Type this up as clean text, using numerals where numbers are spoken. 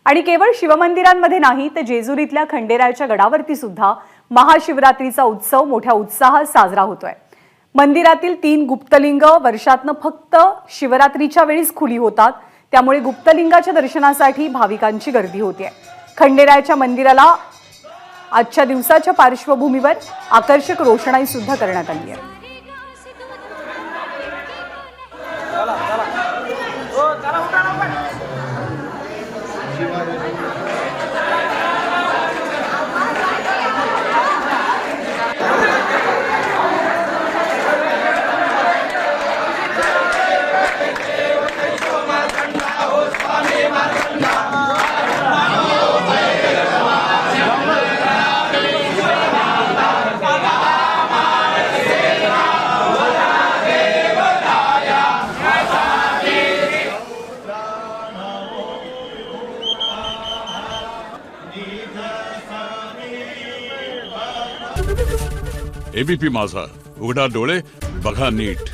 आणि केवळ शिवमंदिरांमध्ये नाही तर जेजुरीतल्या खंडेरायाच्या गडावरती सुद्धा महाशिवरात्रीचा उत्सव मोठ्या उत्साहात साजरा होतोय। मंदिरातील 3 गुप्तलिंग वर्षातनं फक्त शिवरात्रीच्या वेळीच खुली होतात, त्यामुळे गुप्तलिंगाच्या दर्शनासाठी भाविकांची गर्दी होते। खंडेरायाच्या मंदिराला आजच्या दिवसाच्या पार्श्वभूमीवर आकर्षक रोषणाई सुद्धा करण्यात आली आहे। एबीपी माझा, उघडा डोळे बघा नीट।